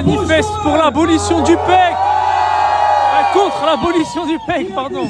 manifeste pour l'abolition du PEC. Contre l'abolition du PEC, pardon.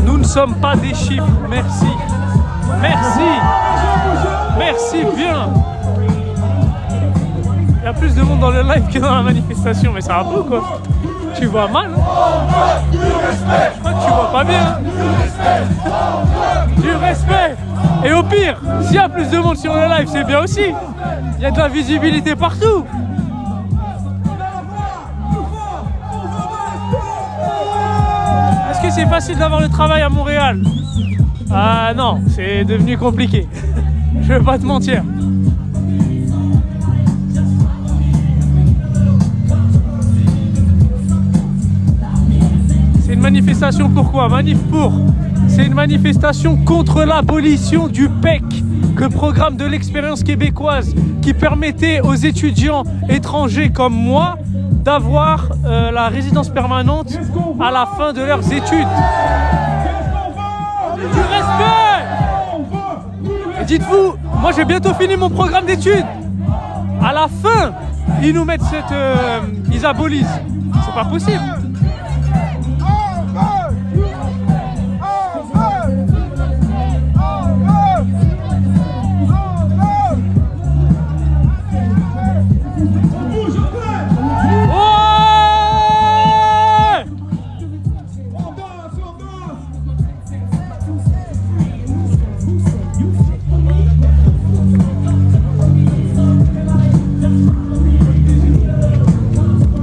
Nous ne sommes pas des chiffres, merci. Merci. Merci bien. Il y a plus de monde dans le live que dans la manifestation, mais ça va pas ou quoi? Tu vois mal, hein? Je crois que tu vois pas bien. Du respect. Et au pire, s'il y a plus de monde sur le live, c'est bien aussi. Il y a de la visibilité partout. Est-ce que c'est facile d'avoir le travail à Montréal? Ah non, c'est devenu compliqué. Je vais pas te mentir. C'est une manifestation pourquoi? Manif pour. C'est une manifestation contre l'abolition du PEC, le programme de l'expérience québécoise qui permettait aux étudiants étrangers comme moi d'avoir la résidence permanente à la fin de leurs études. Du respect! Et dites-vous, moi j'ai bientôt fini mon programme d'études. À la fin, ils nous mettent ils abolissent. C'est pas possible.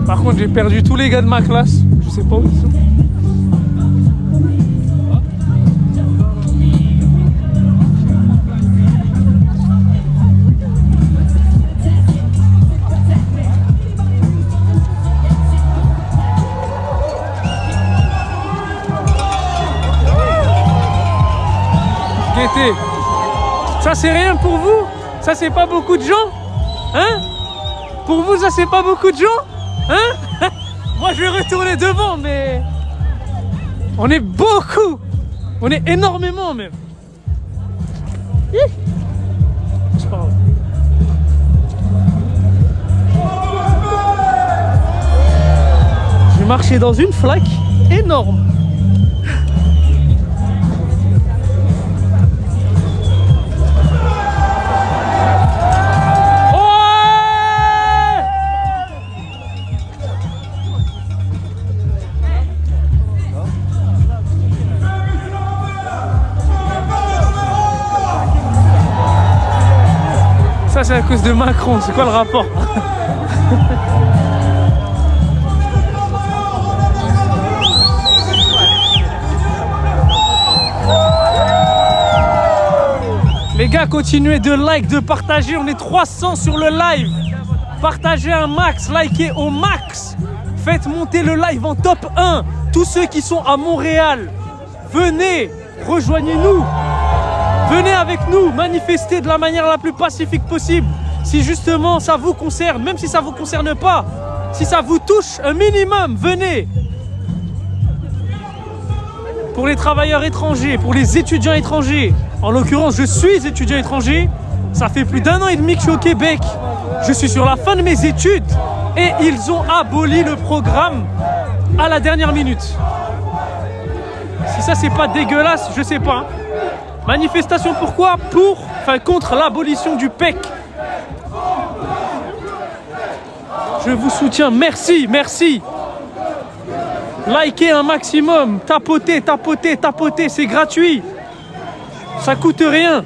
Par contre, j'ai perdu tous les gars de ma classe. Je sais pas où ils sont. Guettez. Ça, c'est rien pour vous? Ça, c'est pas beaucoup de gens? Hein? Pour vous, ça, c'est pas beaucoup de gens? Hein? Moi je vais retourner devant, mais on est beaucoup, on est énormément même. C'est pas grave. J'ai marché dans une flaque énorme. Ça c'est à cause de Macron, c'est quoi le rapport? Les gars, continuez de like, de partager, on est 300 sur le live. Partagez un max, likez au max. Faites monter le live en top 1. Tous ceux qui sont à Montréal, venez, rejoignez-nous. Venez avec nous, manifester de la manière la plus pacifique possible. Si justement ça vous concerne, même si ça ne vous concerne pas, si ça vous touche un minimum, venez. Pour les travailleurs étrangers, pour les étudiants étrangers, en l'occurrence je suis étudiant étranger, ça fait plus d'1 an et demi que je suis au Québec. Je suis sur la fin de mes études et ils ont aboli le programme à la dernière minute. Si ça c'est pas dégueulasse, je sais pas. Manifestation pourquoi? Contre l'abolition du PEC. Je vous soutiens, merci, merci. Likez un maximum, tapotez, tapotez, tapotez, c'est gratuit. Ça coûte rien.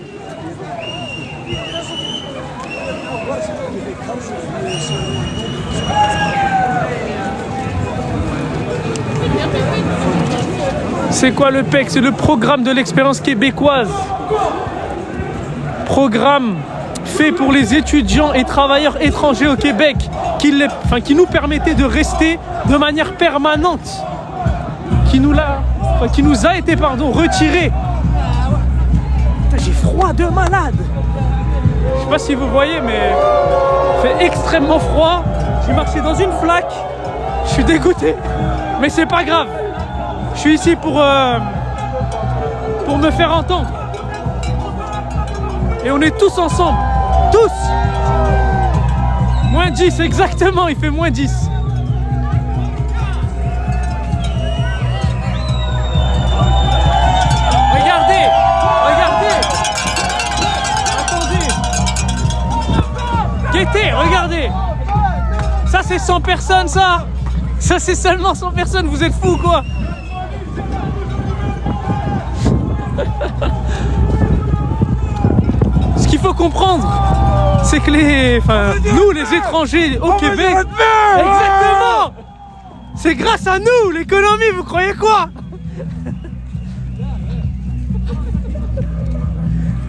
C'est quoi le PEC? C'est le programme de l'expérience québécoise. Programme fait pour les étudiants et travailleurs étrangers au Québec qui nous permettait de rester de manière permanente. Qui nous a été retiré. J'ai froid de malade. Je sais pas si vous voyez, mais il fait extrêmement froid. J'ai marché dans une flaque. Je suis dégoûté, mais c'est pas grave. Je suis ici pour me faire entendre. Et on est tous ensemble. Tous. Moins 10, exactement, il fait moins 10. Regardez. Attendez. Guettez, regardez. Ça c'est 100 personnes, ça. Ça c'est seulement 100 personnes, vous êtes fous quoi. Ce qu'il faut comprendre, c'est que nous les étrangers au Québec, exactement, c'est grâce à nous l'économie, vous croyez quoi?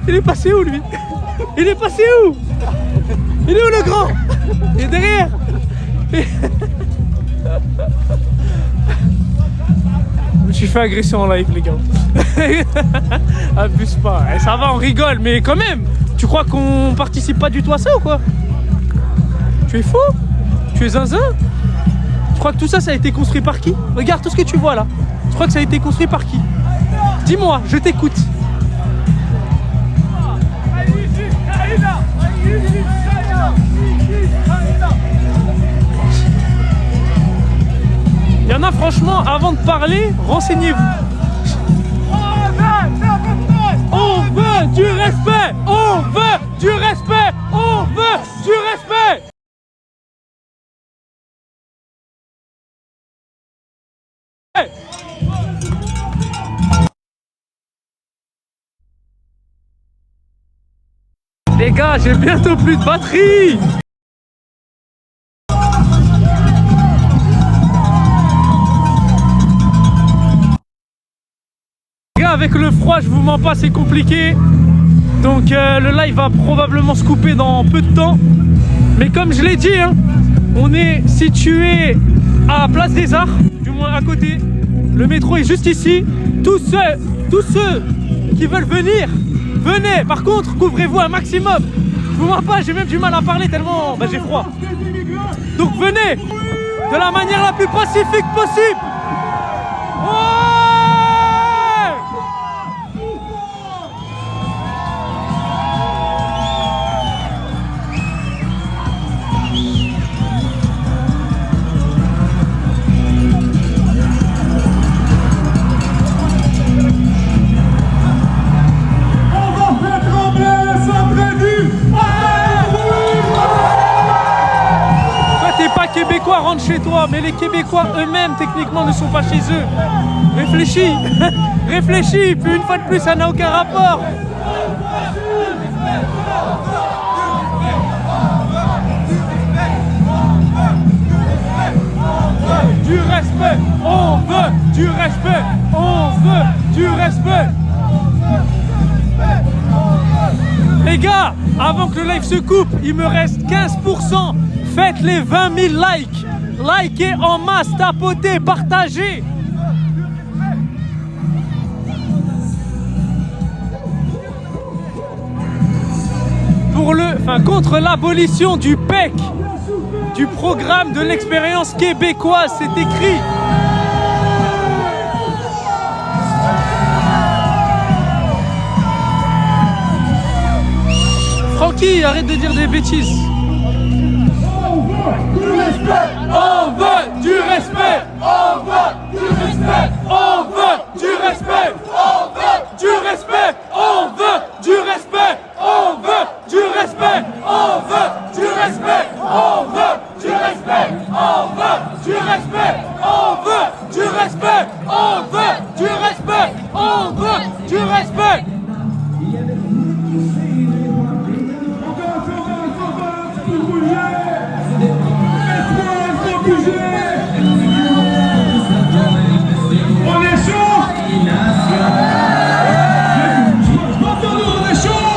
Il est passé où lui? Il est passé où? Il est où le grand? Il est derrière. Je me suis fait agresser en live les gars. Abuse pas, ça va, on rigole, mais quand même. Tu crois qu'on participe pas du tout à ça ou quoi? Tu es fou? Tu es zinzin? Tu crois que tout ça, ça a été construit par qui? Regarde tout ce que tu vois là. Tu crois que ça a été construit par qui? Dis-moi, je t'écoute. Il y en a franchement, avant de parler, renseignez-vous. On veut du respect! On veut du respect! On veut du respect! Les gars, j'ai bientôt plus de batterie! Avec le froid, je vous mens pas, c'est compliqué. Donc le live va probablement se couper dans peu de temps. Mais comme je l'ai dit, hein, on est situé à Place des Arts, du moins à côté. Le métro est juste ici. Tous ceux qui veulent venir, venez. Par contre, couvrez-vous un maximum. Je vous mens pas, j'ai même du mal à parler tellement j'ai froid. Donc venez de la manière la plus pacifique possible. Québécois rentrent chez toi, mais les Québécois eux-mêmes techniquement ne sont pas chez eux. Réfléchis, réfléchis, puis une fois de plus ça n'a aucun rapport. Du respect, on veut du respect, on veut du respect. Les gars, avant que le live se coupe, il me reste 15%. Faites les 20 000 likes. Likez en masse, tapotez, partagez. Contre l'abolition du PEC, du programme de l'expérience québécoise, c'est écrit. Francky, arrête de dire des bêtises. On veut du respect, on veut du respect, on veut du respect, on veut du respect, on veut du respect, on veut du respect, on veut du respect, on veut du respect, on veut du respect, on veut du respect. On veut du respect. On veut du respect. On est chaud. On est chaud.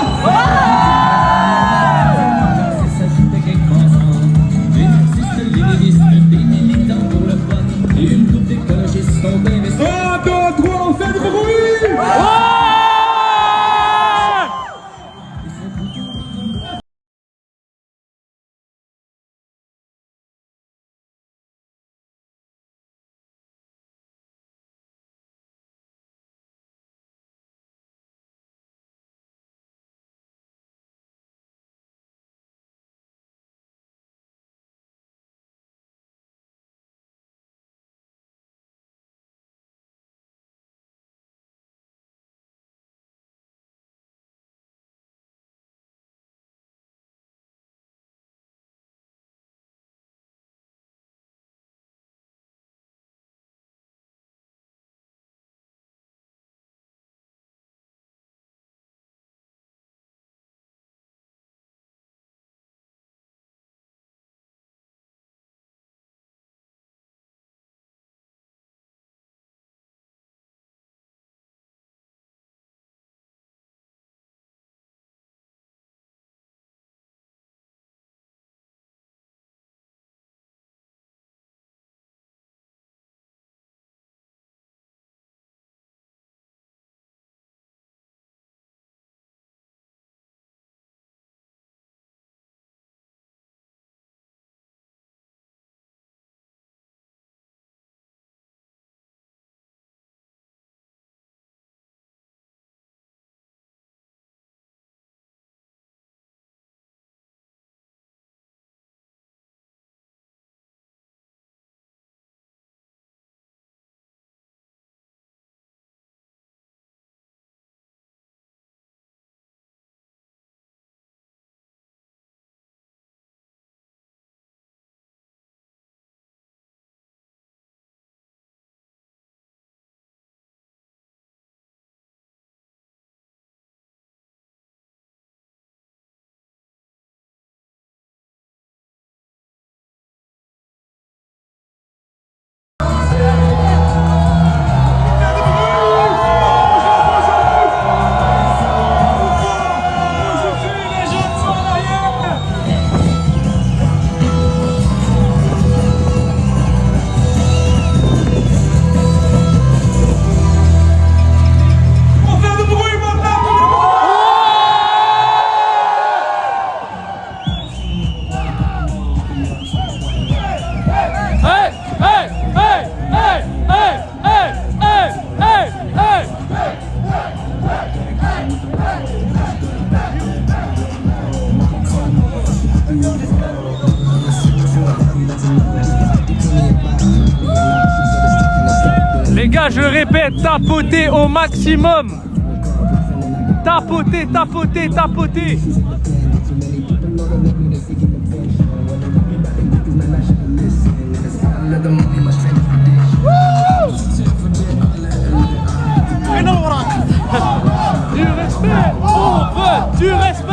Les gars, je répète, tapotez au maximum. Tapotez, tapotez, tapotez. Du respect, on veut du respect.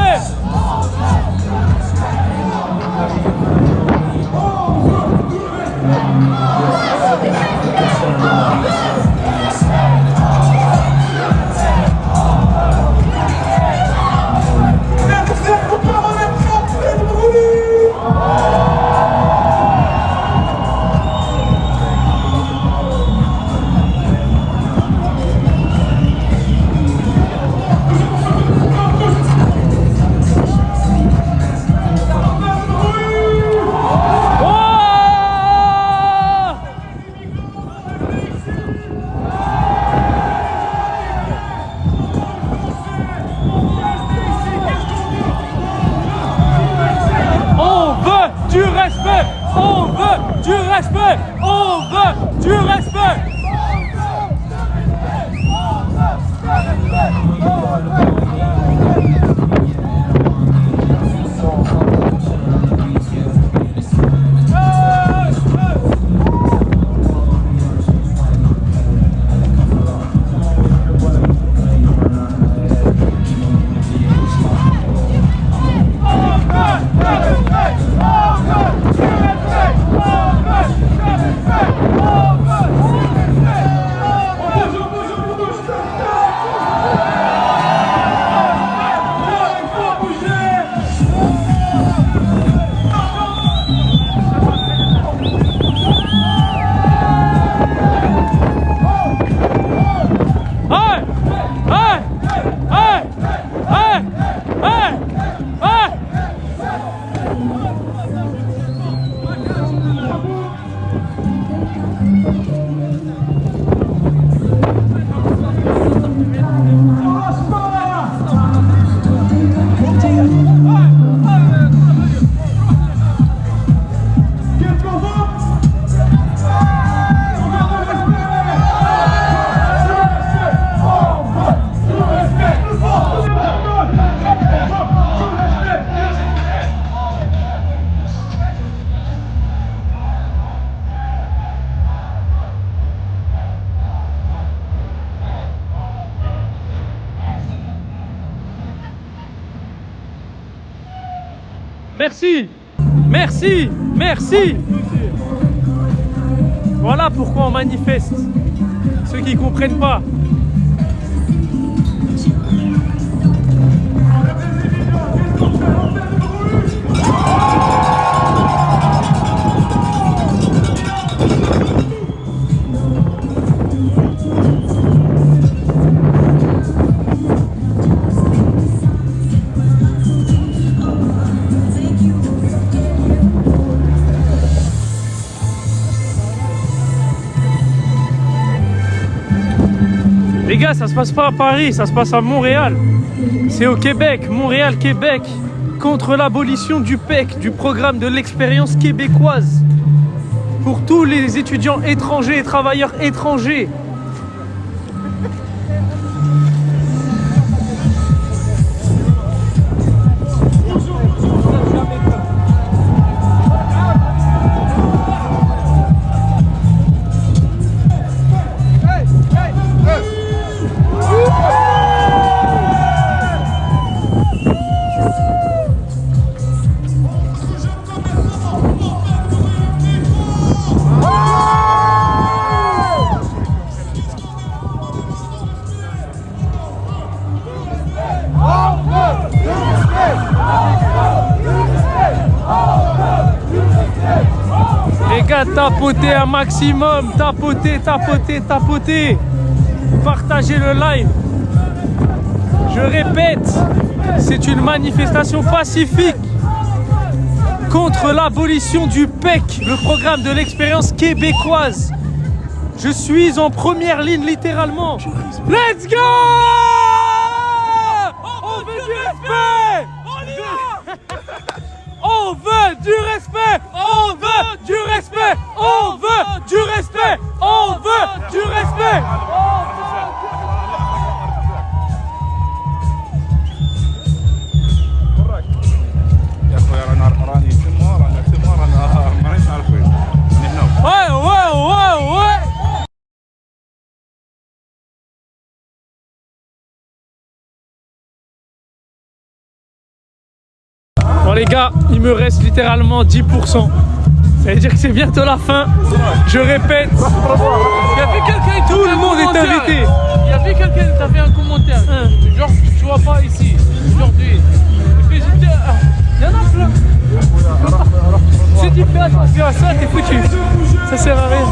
Merci. Merci. Merci. Voilà pourquoi on manifeste. Ceux qui ne comprennent pas. Les gars, ça se passe pas à Paris, ça se passe à Montréal. C'est au Québec, Montréal, Québec, contre l'abolition du PEC, du programme de l'expérience québécoise, pour tous les étudiants étrangers et travailleurs étrangers. Les gars, tapotez un maximum, tapotez, tapotez, tapotez. Partagez le live. Je répète, c'est une manifestation pacifique contre l'abolition du PEC, le programme de l'expérience québécoise. Je suis en première ligne littéralement. Let's go! On veut du respect! On veut du respect! On veut du respect! On veut du respect! On veut du respect! Ouais, ouais, ouais, ouais! Bon les gars, il me reste littéralement 10%. Ça veut dire que c'est bientôt la fin. Je répète. Il y avait quelqu'un qui Tout le monde est invité. Il y avait quelqu'un qui t'a fait un commentaire. Genre, tu vois pas ici, aujourd'hui. Il y en a plein. Si tu fais attention à ça, t'es foutu. Ça sert à rien.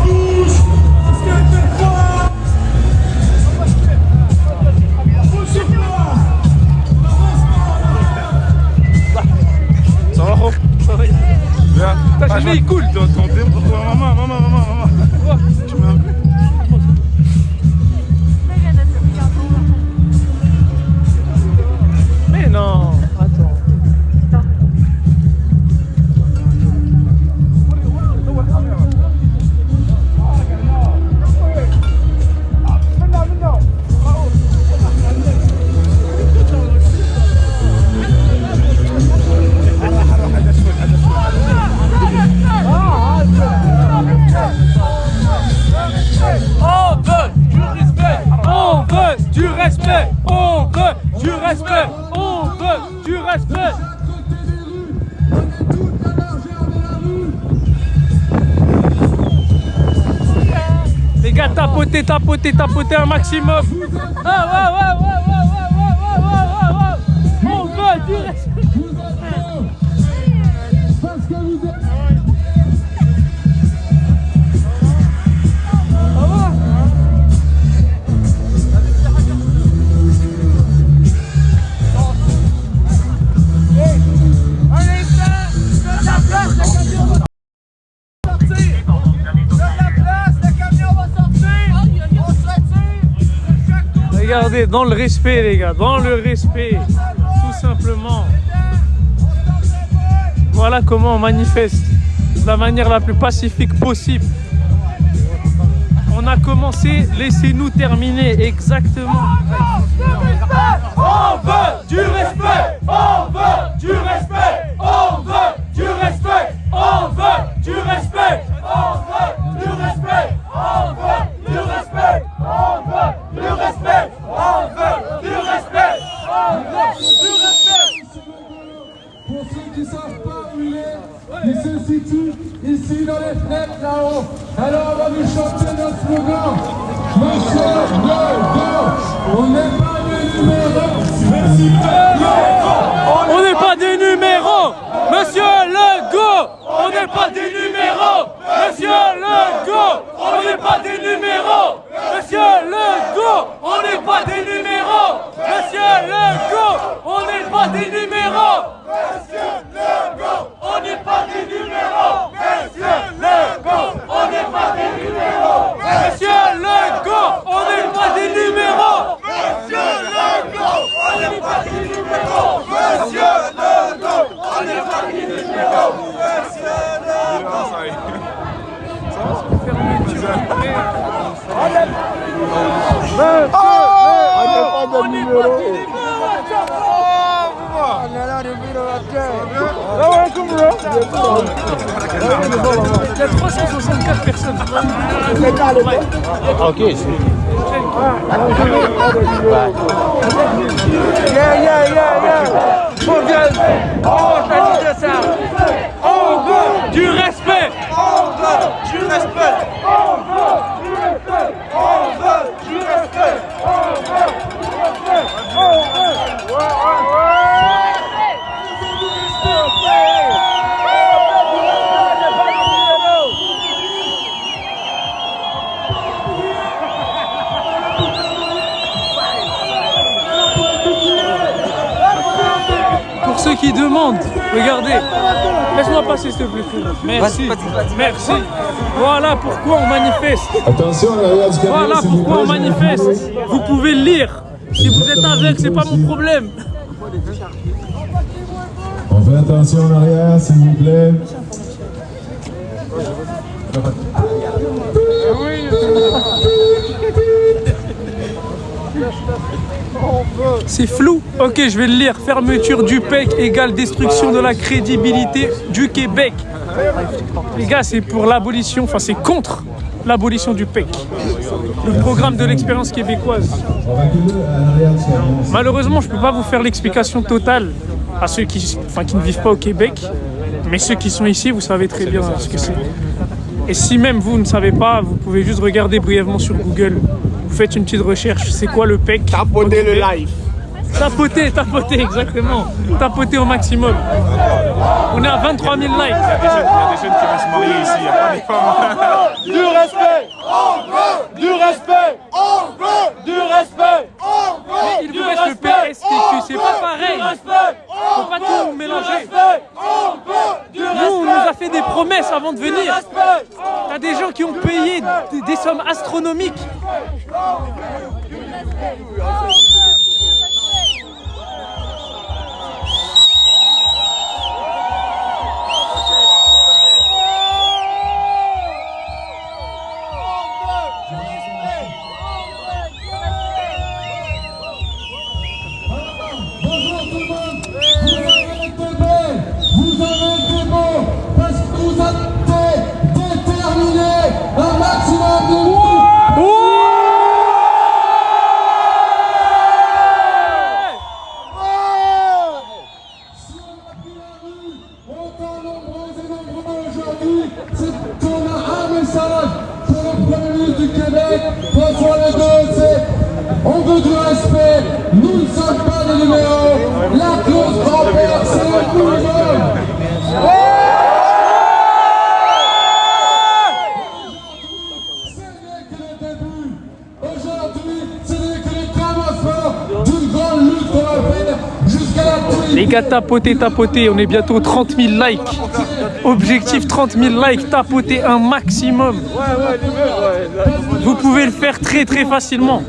Ça va, Rob? Ça va. Bien. T'as jamais, il coule. Maman. Tu m'as vu? Mais non, attends. On veut du respect. On veut du respect. On veut du respect. Les gars, tapotez, tapotez, tapotez un maximum. Ah ouais. On veut du respect. Regardez, dans le respect les gars, dans le respect, tout simplement. Voilà comment on manifeste de la manière la plus pacifique possible. On a commencé, laissez-nous terminer, exactement. On veut du respect! On veut du respect! On veut du respect! On veut du respect! On veut du respect! On veut du respect! On veut du respect! On veut du respect! On veut du respect! Pour ceux qui savent pas, situe ici dans les fenêtres là-haut. Alors on va lui chanter notre slogan. Monsieur Legault, on n'est pas des numéros. On n'est pas des numéros. Monsieur Legault, on n'est pas des numéros. Monsieur Legault, on n'est pas des numéros. Monsieur Legault, on n'est pas des numéros. Monsieur Legault, on n'est pas des numéros. Monsieur Legault, on n'est pas des numéros. Monsieur Legault, on n'est pas des numéros. Monsieur Legault, on n'est pas des numéros. Monsieur Legault, on n'est pas des numéros. Monsieur Legault, on n'est pas des numéros. Monsieur Il y a 364 personnes. Ok. On veut du respect. On veut du respect. On veut du respect. On veut du respect. On veut du respect. On veut. Pour ceux qui demandent, regardez, laisse-moi passer s'il te plaît. Merci, merci. Voilà pourquoi on manifeste. Attention, Voilà pourquoi on manifeste. Vous pouvez le lire. Si vous êtes aveugle, c'est pas mon problème. On fait attention en arrière, s'il vous plaît. C'est flou. Ok, je vais le lire. Fermeture du PEC égale destruction de la crédibilité du Québec. Les gars, c'est pour l'abolition, enfin c'est contre l'abolition du PEC. Le programme de l'expérience québécoise. Malheureusement, je ne peux pas vous faire l'explication totale à ceux qui ne vivent pas au Québec. Mais ceux qui sont ici, vous savez très bien ce que c'est. Et si même vous ne savez pas, vous pouvez juste regarder brièvement sur Google. Vous faites une petite recherche, c'est quoi le PEC? Tapoter le live. Tapoter, exactement. Tapoter au maximum. On est à 23 000 likes. Il y a des jeunes qui vont se marier ici, il n'y a pas des femmes. Du respect, on veut du respect, on veut du respect, on veut Il vous reste le PSTQ, c'est pas pareil. Faut pas tout mélanger. Nous, on nous a fait des promesses avant de venir. T'as des gens qui ont payé des sommes astronomiques. On veut du respect, nous ne sommes pas des numéros, la clause grand-père, c'est le minimum. Ce n'est que le début, aujourd'hui, ce n'est que le commencement d'une grande lutte qu'on va faire jusqu'à la pluie. Les gars, tapotez, on est bientôt 30 000 likes. Objectif 30 000 likes, tapotez un maximum. Vous pouvez le faire très très facilement.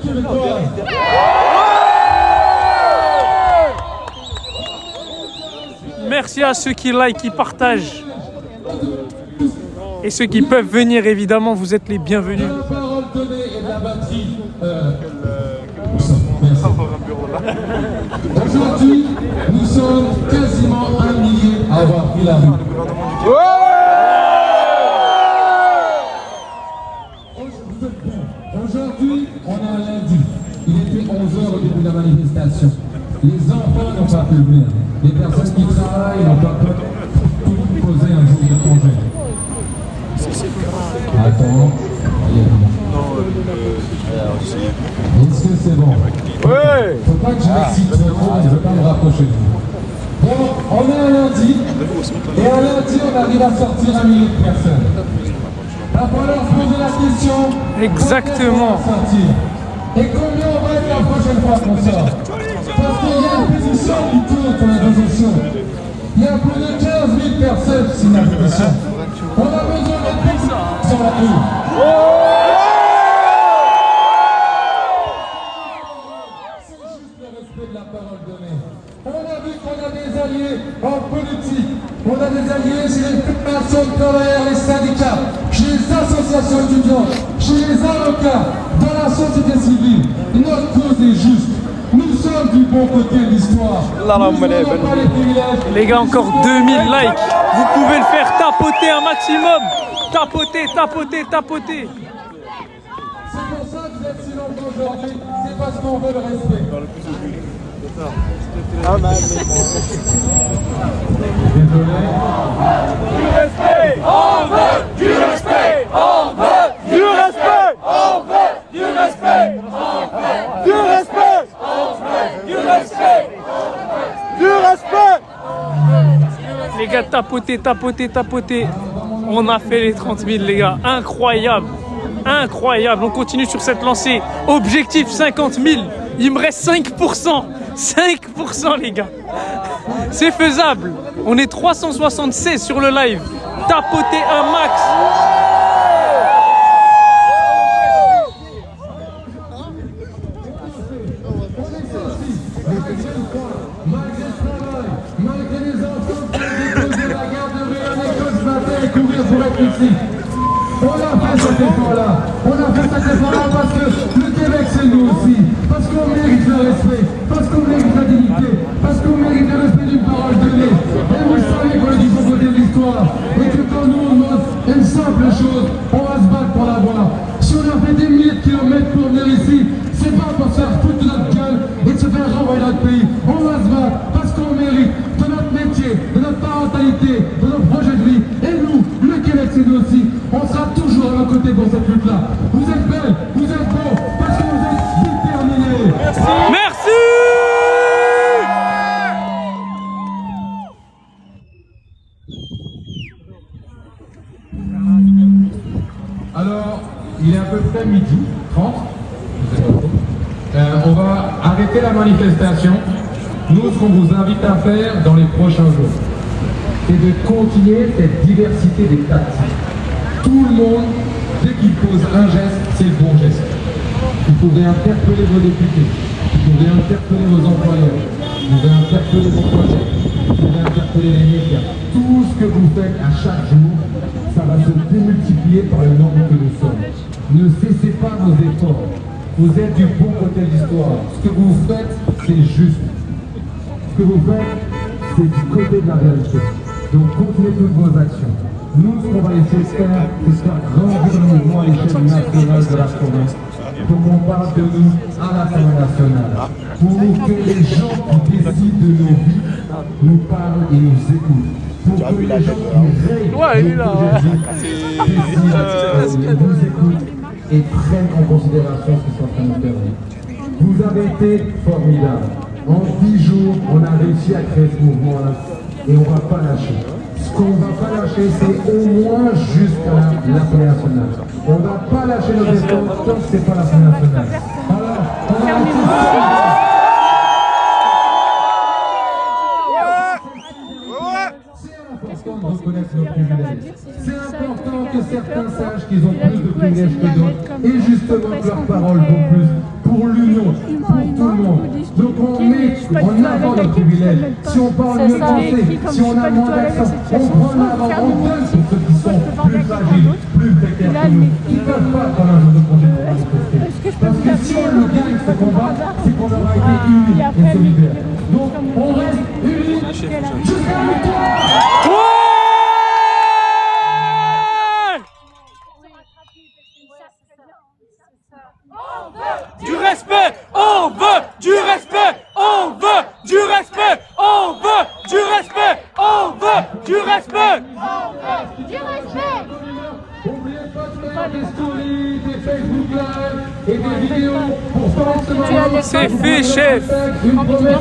Merci à ceux qui like, qui partagent. Et ceux qui peuvent venir, évidemment, vous êtes les bienvenus. Aujourd'hui, nous sommes quasiment 1 millier à avoir pris la rue. Aujourd'hui, on est un lundi. Il était 11h au début de la manifestation. Les enfants n'ont pas pu venir. Les personnes qui travaillent n'ont pas pu poser un jour de congé. Attends. Est-ce que c'est bon? Ouais. Faut pas que je m'excite trop, je ne veux pas me rapprocher de vous. Bon, on est un lundi, et un lundi, on arrive à sortir 1 million de personnes. Il va falloir se poser la question. Exactement. Combien on va sortir? Et combien on va être la prochaine fois qu'on sort? Parce qu'il y a une pétition qui tourne sur la pétition. Il y a plus de 15 000 personnes qui signent la pétition. On a besoin d'être plus sur la rue. C'est juste le respect de la parole donnée. On a vu qu'on a des alliés en politique. On a des alliés chez les fédérations de travailleurs, les syndicats, chez les associations étudiantes, chez les avocats, dans la société civile. Notre cause est juste. Nous sommes du bon côté de l'histoire. Nous n'avons pas les privilèges. Les gars, encore 2000 likes. Vous pouvez le faire tapoter un maximum. Tapoter, tapoter, tapoter. C'est pour ça que vous êtes si nombreux aujourd'hui. C'est parce qu'on veut le respect. Désolé. Du respect, on veut du respect, on veut du respect, on veut du respect, on veut du respect, on veut du respect, du respect. Les gars, tapoter, tapoter, tapoter. On a fait les 30 000, les gars. Incroyable. Incroyable. On continue sur cette lancée. Objectif 50 000. Il me reste 5%. 5%, les gars. C'est faisable. On est 376 sur le live. Tapotez un max. Malgré le travail, malgré les enfants qui ont déposé la garderie à l'école ce matin et courir pour être ici. On a fait cet effort-là. On a fait cet effort-là parce que le Québec c'est nous aussi. Parce qu'on mérite le respect. Parce qu'on mérite la dignité. Parce qu'on mérite le respect d'une parole donnée. Et vous savez qu'on est du bon côté de l'histoire. Et que quand nous on demande une simple chose, on va se battre pour l'avoir. Si on a fait des milliers de kilomètres pour venir ici, c'est pas pour se faire foutre de notre gueule et de se faire renvoyer notre pays. On va se battre parce qu'on mérite de notre métier, de notre parentalité, de notre projet de vie. Et nous, le Québec c'est nous aussi. On sera toujours à nos côtés pour cette lutte-là. Vous êtes belles, vous êtes beaux, parce que vous êtes déterminés. Merci. Alors, il est à peu près midi 30. On va arrêter la manifestation. Nous, ce qu'on vous invite à faire dans les prochains jours, c'est de continuer cette diversité des tactiques. Tout le monde, dès qu'il pose un geste, c'est le bon geste. Vous pouvez interpeller vos députés, vous pouvez interpeller vos employeurs, vous pouvez interpeller vos projets, vous pouvez interpeller les médias. Tout ce que vous faites à chaque jour, ça va se démultiplier par le nombre que nous sommes. Ne cessez pas vos efforts. Vous êtes du bon côté de l'histoire. Ce que vous faites, c'est juste. Ce que vous faites, c'est du côté de la réalité. Donc continuez toutes vos actions. Nous, ce qu'on va essayer de faire, c'est faire grandir le mouvement à l'échelle nationale de la province. Pour qu'on parle de nous à l'Assemblée nationale. Pour que les gens qui décident de nos vies nous parlent et nous écoutent. Pour que les gens qui règlent nos projets de vie nous écoutent et prennent en considération ce qu'ils sont en train de faire. Vous avez été formidables. En 10 jours, on a réussi à créer ce mouvement-là et on ne va pas lâcher. Ce qu'on ne va pas lâcher, c'est au moins jusqu'à l'Assemblée nationale. On ne va pas lâcher nos efforts tant que ce n'est pas l'Assemblée nationale. Alors, on va c'est important de reconnaître nos privilèges. C'est important que certains sachent qu'ils ont plus de privilèges que d'autres et justement que leurs paroles vont plus pour l'union, pour tout le monde. Donc on met en avant nos privilèges. Si on parle mieux français, si on a moins d'accent, on prend en avant, on donne pour ceux qui sont plus fragiles, plus précaires que nous. Ils ne peuvent pas prendre un jour de congé pour manifester. Parce que si on le gagne ce combat, c'est qu'on aura été unis et solidaires. Donc on reste unis jusqu'à la victoire. Du respect, on veut du respect, on veut du respect, on veut du respect, On veut du respect. N'oubliez pas de faire des stories, des Facebook Live et des vidéos pour faire ce moment. C'est fait, chef.